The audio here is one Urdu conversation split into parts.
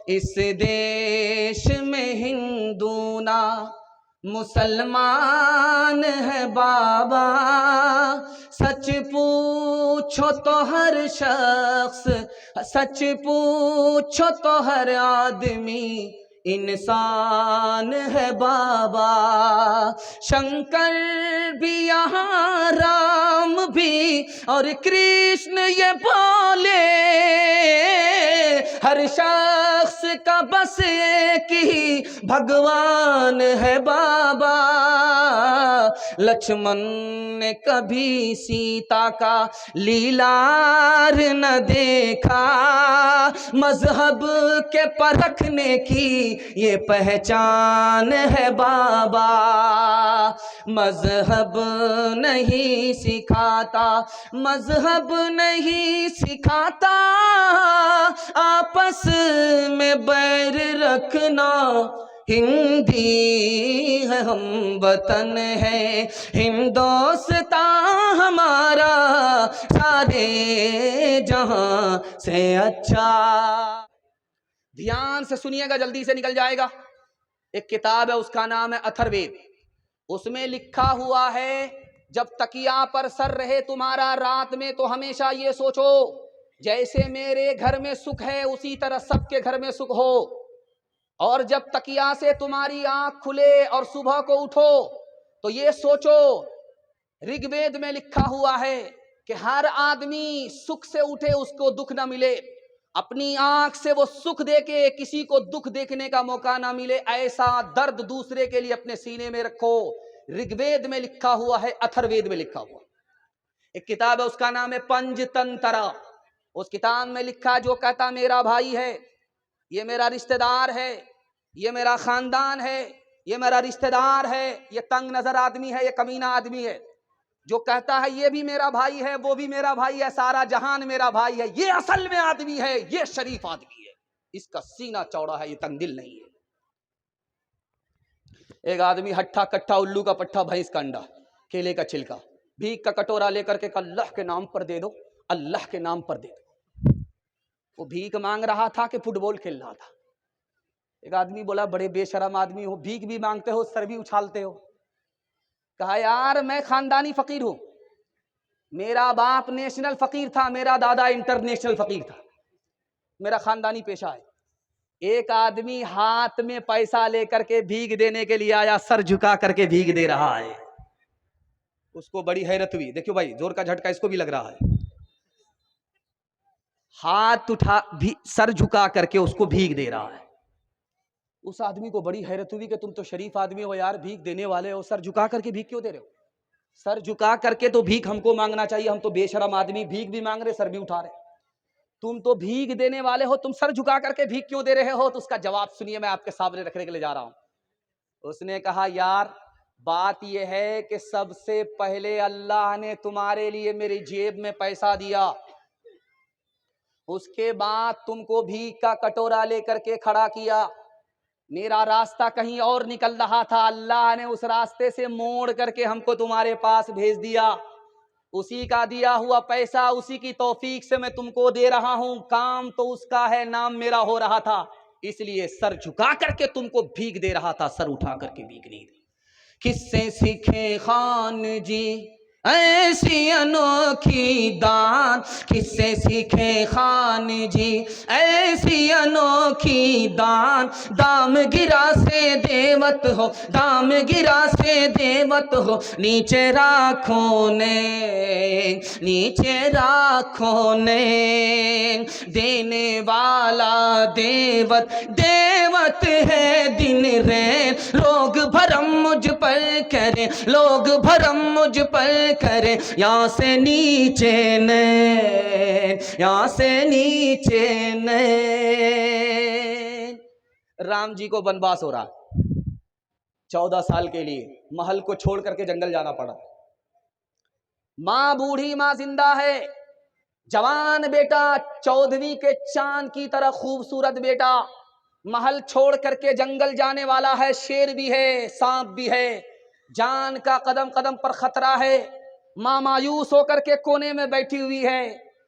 اس دیش میں ہندو نہ مسلمان ہے بابا، سچ پوچھو تو ہر شخص، سچ پوچھو تو ہر آدمی انسان ہے بابا۔ شنکر بھی یہاں، رام بھی اور کرشن یہ بولے، ہر شخص کا بس ایک ہی بھگوان ہے بابا۔ لکشمن نے کبھی سیتا کا لیلار نہ دیکھا، مذہب کے پرکھنے کی یہ پہچان ہے بابا۔ مذہب نہیں سکھاتا، مذہب نہیں سکھاتا آپس میں بیر رکھنا، ہندی ہے ہم وطن ہے ہندوستان ہمارا سارے جہاں سے اچھا۔ دھیان سے سنیے گا، جلدی سے نکل جائے گا۔ ایک کتاب ہے، اس کا نام ہے اتھر وید۔ اس میں لکھا ہوا ہے جب تکیا پر سر رہے تمہارا رات میں تو ہمیشہ یہ سوچو جیسے میرے گھر میں سکھ ہے اسی طرح سب کے گھر میں سکھ ہو، اور جب تکیا سے تمہاری آنکھ کھلے اور صبح کو اٹھو تو یہ سوچو، رگ وید میں لکھا ہوا ہے کہ ہر آدمی سکھ سے اٹھے اس کو دکھ نہ ملے، اپنی آنکھ سے وہ سکھ دے کے کسی کو دکھ دیکھنے کا موقع نہ ملے، ایسا درد دوسرے کے لیے اپنے سینے میں رکھو۔ رگ وید میں لکھا ہوا ہے، اتھر وید میں لکھا ہوا۔ ایک کتاب ہے، اس کا نام ہے پنج تنترا۔ اس کتاب میں لکھا جو کہتا میرا بھائی ہے، یہ میرا رشتہ دار ہے، یہ میرا خاندان ہے، یہ میرا رشتہ دار ہے، یہ تنگ نظر آدمی ہے، یہ کمینہ آدمی ہے، جو کہتا ہے یہ بھی میرا بھائی ہے، وہ بھی میرا بھائی ہے، سارا جہان میرا بھائی ہے، یہ اصل میں آدمی ہے، یہ شریف آدمی ہے، اس کا سینہ چوڑا ہے، یہ تنگ دل نہیں ہے۔ ایک آدمی ہٹھا کٹھا الو کا پٹھا بھینس کا انڈا کیلے کا چھلکا بھیک کا کٹورا لے کر کے اللہ کے نام پر دے دو، اللہ کے نام پر دے دو۔ وہ بھیک مانگ رہا تھا کہ فٹ بال کھیل رہا تھا؟ ایک آدمی بولا بڑے بے شرم آدمی ہو، بھیک بھی مانگتے ہو، سر بھی اچھالتے ہو۔ کہا یار میں خاندانی فقیر ہوں، میرا باپ نیشنل فقیر تھا، میرا دادا انٹرنیشنل فقیر تھا، میرا خاندانی پیشہ ہے۔ ایک آدمی ہاتھ میں پیسہ لے کر کے بھیک دینے کے لیے آیا، سر جھکا کر کے بھیک دے رہا ہے۔ اس کو بڑی حیرت ہوئی، دیکھو بھائی زور کا جھٹکا اس کو بھی لگ رہا ہے۔ ہاتھ اٹھا سر جھکا کر کے اس کو بھیک دے رہا ہے۔ اس آدمی کو بڑی حیرت ہوئی کہ تم تو شریف آدمی ہو یار، بھیک دینے والے ہو، سر جھکا کر کے بھیک کیوں دے رہے ہو؟ سر جھکا کر کے تو بھیک ہم کو مانگنا چاہیے، ہم تو بے شرم آدمی، بھیک بھی مانگ رہے سر بھی اٹھا رہے، تم تو بھیک دینے والے ہو، تم سر جھکا کر کے بھیک کیوں دے رہے ہو؟ تو اس کا جواب سنیے، میں آپ کے سامنے رکھنے کے لیے جا رہا ہوں۔ اس نے کہا یار بات یہ ہے کہ سب سے پہلے اللہ نے تمہارے لیے میری جیب میں پیسہ دیا، اس کے بعد تم کو بھیک کا کٹورا لے کر کے کھڑا کیا، میرا راستہ کہیں اور نکل رہا تھا، اللہ نے اس راستے سے موڑ کر کے ہم کو تمہارے پاس بھیج دیا، اسی کا دیا ہوا پیسہ، اسی کی توفیق سے میں تم کو دے رہا ہوں، کام تو اس کا ہے، نام میرا ہو رہا تھا، اس لیے سر جھکا کر کے تم کو بھیک دے رہا تھا، سر اٹھا کر کے بھیک نہیں دی۔ کس سے سیکھے خان جی ایسی انوکھی دان، کس سے سیکھے خان جی ایسی انوکھی دان، دام گرا سے دیوت ہو، دام گرا سے دیوت ہو، نیچے راکھوں نے، نیچے راکھوں نے، دینے والا دیوت، دیوت ہے دن رات، لوگ بھرم مجھ پر کریں، لوگ بھرم مجھ پر کریں، یہاں سے نیچے نہیں، یہاں سے نیچے نہیں۔ رام جی کو بنواس ہو رہا 14 سال کے لیے، محل کو چھوڑ کر کے جنگل جانا پڑا، ماں بوڑھی، ماں زندہ ہے، جوان بیٹا 14ویں کے چاند کی طرح خوبصورت بیٹا محل چھوڑ کر کے جنگل جانے والا ہے، شیر بھی ہے، سانپ بھی ہے، جان کا قدم قدم پر خطرہ ہے، ماں مایوس ہو کر کے کونے میں بیٹھی ہوئی ہے،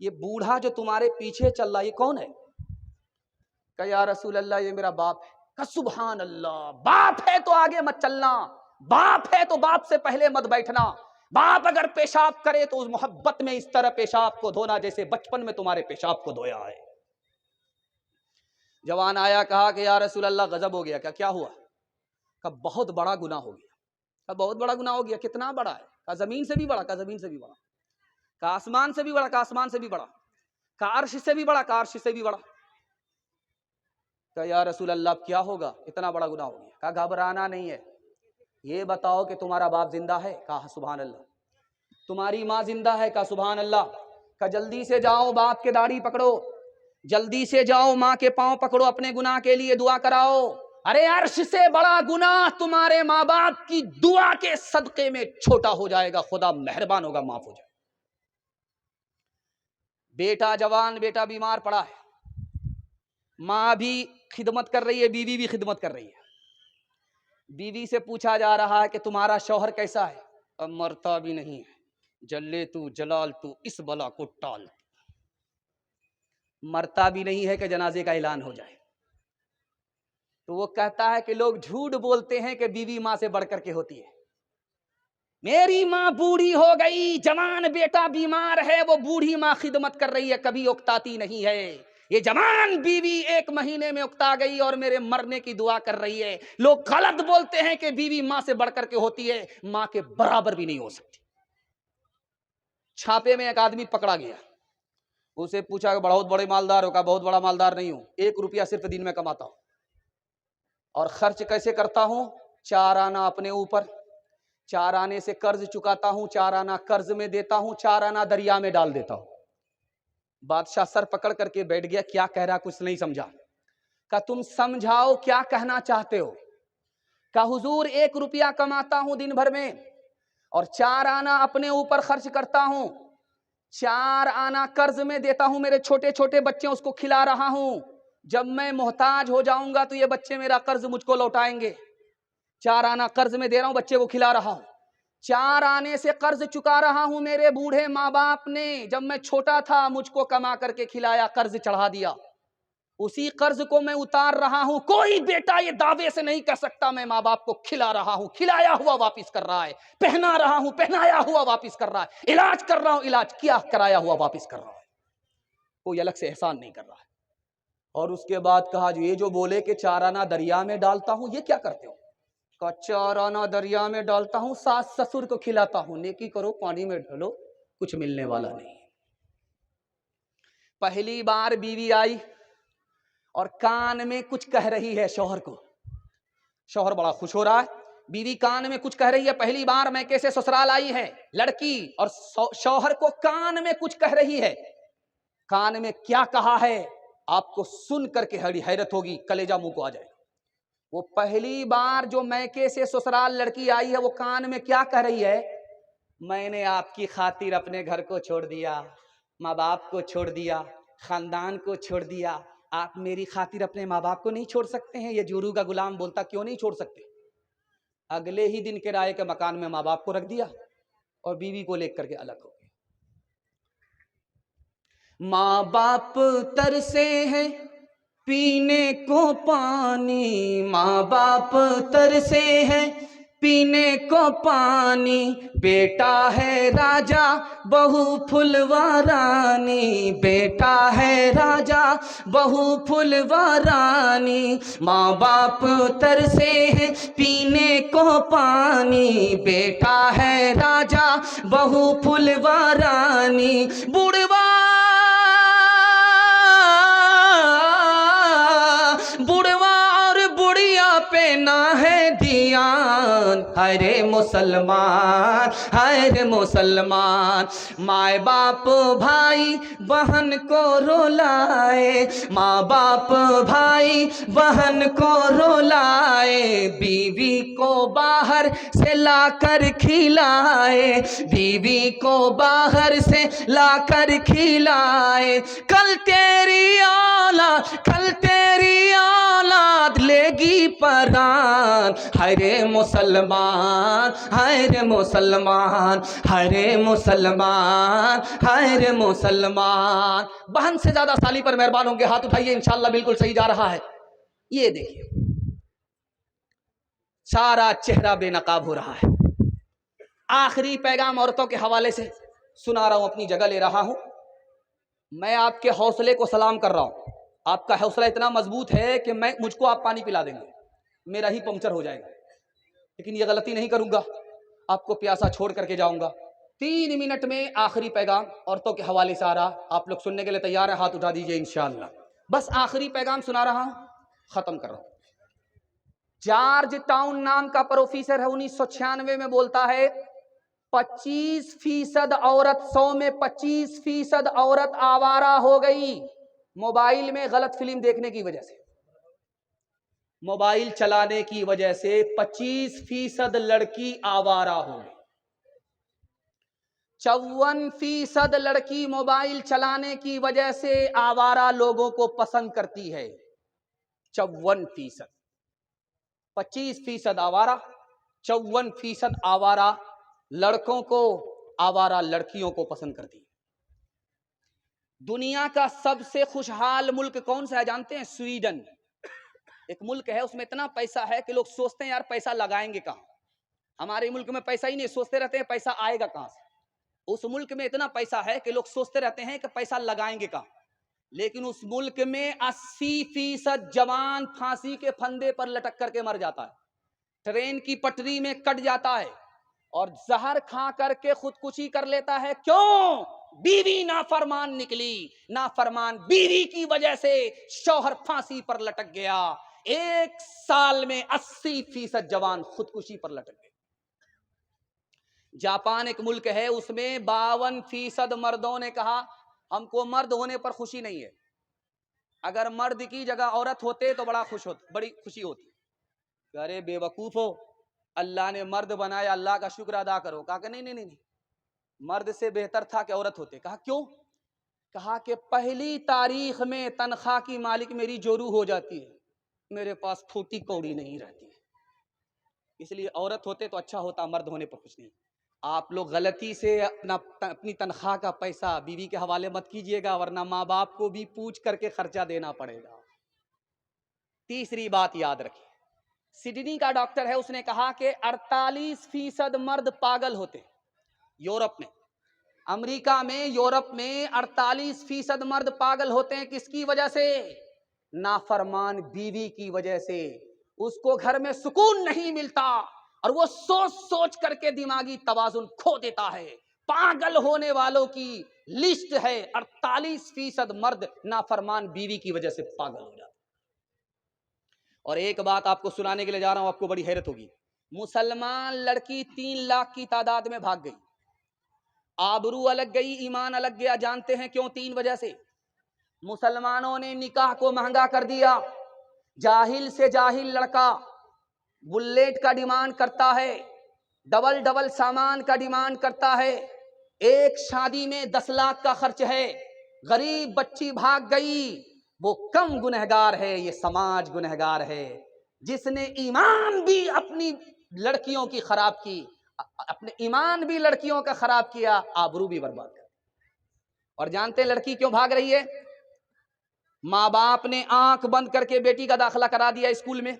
یہ بوڑھا جو تمہارے پیچھے چل رہا ہے یہ کون ہے؟ کہ یا رسول اللہ یہ میرا باپ ہے۔ کہ سبحان اللہ، باپ ہے تو آگے مت چلنا، باپ ہے تو باپ سے پہلے مت بیٹھنا، باپ اگر پیشاب کرے تو اس محبت میں اس طرح پیشاب کو دھونا جیسے بچپن میں تمہارے پیشاب کو دھویا ہے۔ جوان آیا، کہا کہ یا رسول اللہ غضب ہو گیا۔ کیا ہوا؟ کہ بہت بڑا گناہ ہو گیا۔ کہ بہت بڑا گناہ ہو گیا، کتنا بڑا ہے؟ کہ زمین سے بھی بڑا۔ کہ زمین سے بھی بڑا۔ کہ آسمان سے بھی بڑا۔ کہ آسمان سے بھی بڑا۔ کہ عرش سے بھی بڑا۔ کہ عرش سے بھی بڑا۔ کہ یا رسول اللہ اب کیا ہوگا؟ اتنا بڑا گناہ ہو گیا۔ کہ گھبرانا نہیں ہے، یہ بتاؤ کہ تمہارا باپ زندہ ہے؟ کہا سبحان اللہ۔ تمہاری ماں زندہ ہے؟ کہا سبحان اللہ۔ کہ جلدی سے جاؤ باپ کے داڑھی پکڑو، جلدی سے جاؤ ماں کے پاؤں پکڑو، اپنے گناہ کے لیے دعا کراؤ۔ ارے عرش سے بڑا گناہ تمہارے ماں باپ کی دعا کے صدقے میں چھوٹا ہو جائے گا، خدا مہربان ہوگا، معاف ہو جائے گا۔ بیٹا جوان، بیٹا بیمار پڑا ہے، ماں بھی خدمت کر رہی ہے، بیوی بھی خدمت کر رہی ہے۔ بیوی سے پوچھا جا رہا ہے کہ تمہارا شوہر کیسا ہے؟ اب مرتا بھی نہیں ہے، جلے تو جلال تو اس بلا کو ٹال۔ مرتا بھی نہیں ہے کہ جنازے کا اعلان ہو جائے۔ تو وہ کہتا ہے کہ لوگ جھوٹ بولتے ہیں کہ بیوی ماں سے بڑھ کر کے ہوتی ہے۔ میری ماں بوڑھی ہو گئی، جوان بیٹا بیمار ہے، وہ بوڑھی ماں خدمت کر رہی ہے، کبھی اکتاتی نہیں ہے۔ یہ جوان بیوی 1 مہینے میں اکتا گئی اور میرے مرنے کی دعا کر رہی ہے۔ لوگ غلط بولتے ہیں کہ بیوی ماں سے بڑھ کر کے ہوتی ہے، ماں کے برابر بھی نہیں ہو سکتی۔ چھاپے میں ایک آدمی پکڑا گیا، اسے پوچھا کہ بہت بڑے مالدار ہو؟ کہا بہت بڑا مالدار نہیں ہوں، 1 روپیہ صرف دن میں کماتا ہوں، اور خرچ کیسے کرتا ہوں؟ 4 آنا اپنے اوپر، 4 آنے سے قرض چکاتا ہوں، 4 آنا قرض میں دیتا ہوں، 4 آنا دریا میں ڈال دیتا ہوں۔ بادشاہ سر پکڑ کر کے بیٹھ گیا، کیا کہہ رہا کچھ نہیں سمجھا۔ کہ تم سمجھاؤ کیا کہنا چاہتے ہو؟ کہ حضور 1 روپیہ کماتا ہوں دن بھر میں، اور 4 آنا اپنے اوپر خرچ کرتا ہوں، 4 آنا قرض میں دیتا ہوں، میرے چھوٹے چھوٹے بچے اس کو کھلا رہا ہوں، جب میں محتاج ہو جاؤں گا تو یہ بچے میرا قرض مجھ کو لوٹائیں گے۔ 4 آنا قرض میں دے رہا ہوں، بچے کو کھلا رہا ہوں، 4 آنے سے قرض چکا رہا ہوں، میرے بوڑھے ماں باپ نے جب میں چھوٹا تھا مجھ کو کما کر کے کھلایا، قرض چڑھا دیا، اسی قرض کو میں اتار رہا ہوں۔ کوئی بیٹا یہ دعوے سے نہیں کہہ سکتا میں ماں باپ کو کھلا رہا ہوں، کھلایا ہوا واپس کر رہا ہے، پہنا رہا ہوں، پہنایا ہوا واپس کر رہا ہے، علاج کر رہا ہوں، علاج کیا کرایا ہوا واپس کر رہا ہے، کوئی الگ سے احسان نہیں کر رہا ہے۔ اور اس کے بعد کہا یہ جو بولے کہ 4 آنا دریا میں ڈالتا ہوں، یہ کیا کرتے ہو؟ کہا 4 آنا دریا میں ڈالتا ہوں، ساس سسر کو کھلاتا ہوں، نیکی کرو پانی میں ڈالو، کچھ ملنے والا نہیں۔ پہلی بار بیوی آئی اور کان میں کچھ کہہ رہی ہے شوہر کو، شوہر بڑا خوش ہو رہا ہے، بیوی کان میں کچھ کہہ رہی ہے، پہلی بار میں کیسے سسرال آئی ہے لڑکی، اور شوہر کو کان میں کچھ کہہ رہی ہے۔ کان میں کیا کہا ہے آپ کو سن کر کے حیرت ہوگی، کلیجہ منہ کو آ جائے گا۔ وہ پہلی بار جو میکے سے سسرال لڑکی آئی ہے، وہ کان میں کیا کہہ رہی ہے؟ میں نے آپ کی خاطر اپنے گھر کو چھوڑ دیا، ماں باپ کو چھوڑ دیا، خاندان کو چھوڑ دیا، آپ میری خاطر اپنے ماں باپ کو نہیں چھوڑ سکتے ہیں؟ یہ جورو کا غلام بولتا کیوں نہیں چھوڑ سکتے؟ اگلے ہی دن کرائے کے مکان میں ماں باپ کو رکھ دیا اور بیوی کو لے کر کے الگ ہو گئے۔ ماں باپ ترسے ہیں پینے کو پانی، ماں باپ ترسے ہیں پینے کو پانی، بیٹا ہے راجا بہو پھلوارانی، بیٹا ہے راجا بہو پھلوارانی، ماں باپ ترسے ہیں پینے کو پانی، بیٹا ہے راجا بہو پھلوارانی، بوڑھوا اور بڑھیا پہ نہ ہے دھیان، ہرے مسلمان ہرے مسلمان، ماں باپ بھائی بہن کو رولائے، ماں باپ بھائی بہن کو رولائے، بیوی کو باہر سے لا کر کھلائے، بیوی کو باہر سے لا کر کھلائے، کل تیری اولاد لے گی پران، ہرے مسلمان ہرے مسلمان ہرے مسلمان ہرے مسلمان۔ بہن سے زیادہ سالی پر مہربان ہوں گے، ہاتھ اٹھائیے، انشاءاللہ بالکل صحیح جا رہا ہے۔ یہ دیکھیے سارا چہرہ بے نقاب ہو رہا ہے۔ آخری پیغام عورتوں کے حوالے سے سنا رہا ہوں، اپنی جگہ لے رہا ہوں۔ میں آپ کے حوصلے کو سلام کر رہا ہوں، آپ کا حوصلہ اتنا مضبوط ہے کہ مجھ کو آپ پانی پلا دیں گے، میرا ہی پنکچر ہو جائے گا، لیکن یہ غلطی نہیں کروں گا، آپ کو پیاسا چھوڑ کر کے جاؤں گا۔ 3 منٹ میں آخری پیغام عورتوں کے حوالے سے آ رہا، آپ لوگ سننے کے لیے تیار ہیں؟ ہاتھ اٹھا دیجئے انشاءاللہ۔ بس آخری پیغام سنا رہا ہوں، ختم کر رہا ہوں۔ جارج ٹاؤن نام کا پروفیسر ہے، 1996 میں بولتا ہے 25% عورت، 100 میں 25% عورت آوارہ ہو گئی موبائل میں غلط فلم دیکھنے کی وجہ سے، موبائل چلانے کی وجہ سے 25% لڑکی آوارہ ہو گئی۔ 54% لڑکی موبائل چلانے کی وجہ سے آوارہ لوگوں کو پسند کرتی ہے۔ 54%، 25% آوارہ، 54% آوارہ لڑکوں کو آوارہ لڑکیوں کو پسند کرتی ہے۔ دنیا کا سب سے خوشحال ملک کون سا ہے جانتے ہیں؟ سویڈن ایک ملک ہے، اس میں اتنا پیسہ ہے کہ لوگ سوچتے ہیں یار پیسہ لگائیں گے کہاں، ہمارے ملک میں پیسہ ہی نہیں، سوچتے رہتے ہیں پیسہ آئے گا کہاں سے۔ اس ملک میں اتنا پیسہ ہے کہ لوگ سوچتے رہتے ہیں کہ پیسہ لگائیں گے کہاں، لیکن اس ملک میں 80% جوان پھانسی کے پھندے پر لٹک کر کے مر جاتا ہے، ٹرین کی پٹری میں کٹ جاتا ہے اور زہر کھا کر کے خودکشی کر لیتا ہے۔ کیوں؟ بیوی نافرمان نکلی، نافرمان بیوی کی وجہ سے شوہر پھانسی پر لٹک گیا۔ 1 سال میں 80% جوان خودکشی پر لٹک گئے۔ جاپان ایک ملک ہے، اس میں 52% مردوں نے کہا ہم کو مرد ہونے پر خوشی نہیں ہے، اگر مرد کی جگہ عورت ہوتے تو بڑی خوشی ہوتی۔ ارے بے وقوف ہو، اللہ نے مرد بنایا، اللہ کا شکر ادا کرو۔ کہا کہ نہیں، مرد سے بہتر تھا کہ عورت ہوتے۔ کہا کیوں؟ کہا کہ پہلی تاریخ میں تنخواہ کی مالک میری جورو ہو جاتی ہے، میرے پاس پھوٹی کوڑی نہیں رہتی ہے، اس لیے عورت ہوتے تو اچھا ہوتا، مرد ہونے پر خوش نہیں۔ آپ لوگ غلطی سے اپنی تنخواہ کا پیسہ بیوی کے حوالے مت کیجیے گا، ورنہ ماں باپ کو بھی پوچھ کر کے خرچہ دینا پڑے گا۔ تیسری بات یاد رکھیے، سڈنی کا ڈاکٹر ہے، اس نے کہا کہ 48% مرد پاگل ہوتے ہیں یورپ میں، امریکہ میں، یورپ میں 48% مرد پاگل ہوتے ہیں۔ کس کی وجہ سے؟ نافرمان بیوی کی وجہ سے۔ اس کو گھر میں سکون نہیں ملتا اور وہ سوچ سوچ کر کے دماغی توازن کھو دیتا ہے۔ پاگل ہونے والوں کی لسٹ ہے، 48% مرد نافرمان بیوی کی وجہ سے پاگل ہو جاتے۔ اور ایک بات آپ کو سنانے کے لیے جا رہا ہوں، آپ کو بڑی حیرت ہوگی، مسلمان لڑکی 3 لاکھ کی تعداد میں بھاگ گئی، آبرو الگ گئی، ایمان الگ گیا۔ جانتے ہیں کیوں؟ 3 وجہ سے۔ مسلمانوں نے نکاح کو مہنگا کر دیا، جاہل سے جاہل لڑکا بلیٹ کا ڈیمانڈ کرتا ہے، ڈبل سامان کا ڈیمانڈ کرتا ہے، ایک شادی میں 10 لاکھ کا خرچ ہے، غریب بچی بھاگ گئی، وہ کم گنہگار ہے، یہ سماج گنہگار ہے، جس نے ایمان بھی اپنی لڑکیوں کی خراب کی، اپنے ایمان بھی لڑکیوں کا خراب کیا، آبرو بھی برباد کر۔ اور جانتے ہیں لڑکی کیوں بھاگ رہی ہے؟ ماں باپ نے آنکھ بند کر کے بیٹی کا داخلہ کرا دیا اسکول میں،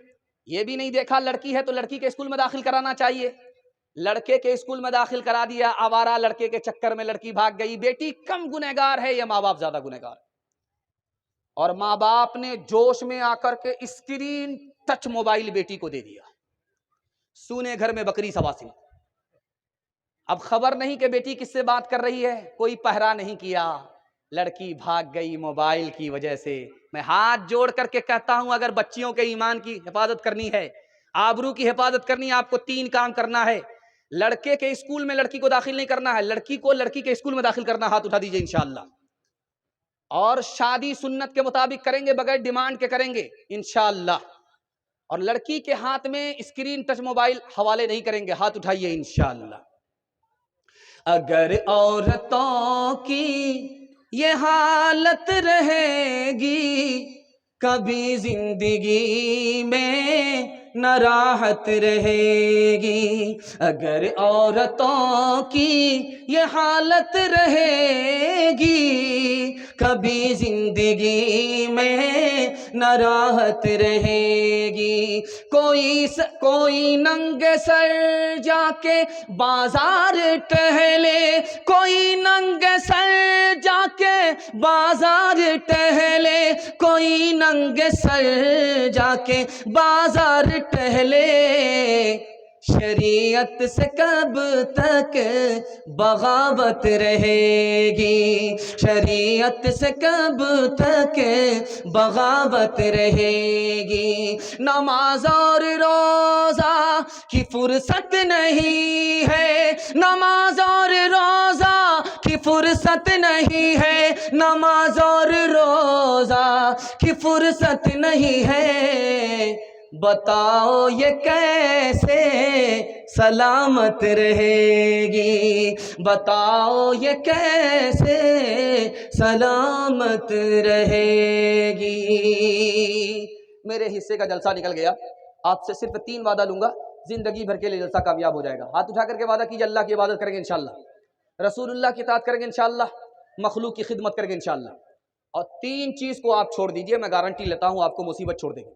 یہ بھی نہیں دیکھا لڑکی ہے تو لڑکی کے اسکول میں داخل کرانا چاہیے، لڑکے کے اسکول میں داخل کرا دیا، آوارہ لڑکے کے چکر میں لڑکی بھاگ گئی۔ بیٹی کم گنہگار ہے یا ماں باپ زیادہ گنہگار؟ اور ماں باپ نے جوش میں آ کر کے اسکرین ٹچ موبائل بیٹی کو دے دیا، سونے گھر میں بکری سواسن۔ اب خبر نہیں کہ بیٹی کس سے بات کر رہی ہے، کوئی پہرا نہیں کیا، لڑکی بھاگ گئی موبائل کی وجہ سے۔ میں ہاتھ جوڑ کر کے کہتا ہوں، اگر بچیوں کے ایمان کی حفاظت کرنی ہے، آبرو کی حفاظت کرنی ہے، آپ کو 3 کام کرنا ہے۔ لڑکے کے اسکول میں لڑکی کو داخل نہیں کرنا ہے، لڑکی کو لڑکی کے اسکول میں داخل کرنا، ہاتھ اٹھا دیجئے انشاءاللہ۔ اور شادی سنت کے مطابق کریں گے، بغیر ڈیمانڈ کے کریں گے انشاءاللہ۔ اور لڑکی کے ہاتھ میں اسکرین ٹچ موبائل حوالے نہیں کریں گے، ہاتھ اٹھائیے انشاءاللہ۔ اگر عورتوں کی یہ حالت رہے گی، کبھی زندگی میں نہ راحت رہے گی اگر عورتوں کی یہ حالت رہے گی، کبھی زندگی میں نہ راحت رہے گی۔ کوئی ننگ سر جا کے بازار ٹہلے، کوئی ننگ سر جا کے بازار ٹہلے، کوئی ننگ سر جا کے بازار ٹہلے، شریعت سے کب تک بغاوت رہے گی، شریعت سے کب تک بغاوت رہے گی۔ نماز اور روزہ کی فرصت نہیں ہے، نماز اور روزہ کی فرصت نہیں ہے، نماز اور روزہ کی فرصت نہیں ہے، بتاؤ یہ کیسے سلامت رہے گی، بتاؤ یہ کیسے سلامت رہے گی۔ میرے حصے کا جلسہ نکل گیا، آپ سے صرف 3 وعدہ لوں گا، زندگی بھر کے لیے جلسہ کامیاب ہو جائے گا۔ ہاتھ اٹھا کر کے وعدہ کیجیے، اللہ کی عبادت کریں گے انشاءاللہ، رسول اللہ کی اطاعت کریں گے انشاءاللہ، مخلوق کی خدمت کریں گے انشاءاللہ، اور 3 چیز کو آپ چھوڑ دیجئے، میں گارنٹی لیتا ہوں آپ کو مصیبت چھوڑ دے گی۔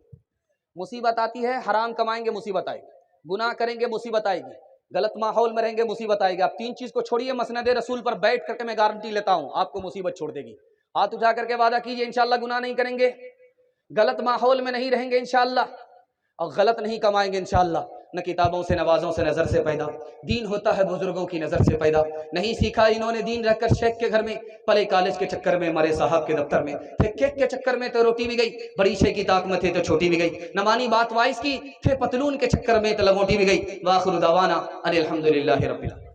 مصیبت آتی ہے، حرام کمائیں گے مصیبت آئے گی، گناہ کریں گے مصیبت آئے گی، غلط ماحول میں رہیں گے مصیبت آئے گی۔ آپ 3 چیز کو چھوڑیے، مسند رسول پر بیٹھ کر کے میں گارنٹی لیتا ہوں آپ کو مصیبت چھوڑ دے گی۔ ہاتھ اٹھا کر کے وعدہ کیجئے انشاءاللہ گناہ نہیں کریں گے، غلط ماحول میں نہیں رہیں گے انشاءاللہ، اور غلط نہیں کمائیں گے انشاءاللہ۔ نہ کتابوں سے نوازوں سے نظر سے پیدا، دین ہوتا ہے بزرگوں کی نظر سے پیدا، نہیں سیکھا انہوں نے دین رہ کر شیخ کے گھر میں، پلے کالج کے چکر میں، مرے صاحب کے دفتر میں، پھر کیک کے چکر میں تو روٹی بھی گئی، بڑی شے کی طاق میں تھے تو چھوٹی بھی گئی، نہ مانی بات وائس کی، پھر پتلون کے چکر میں تو لنگوٹی بھی گئی۔ وآخر دعوانا ان الحمدللہ رب العالمین۔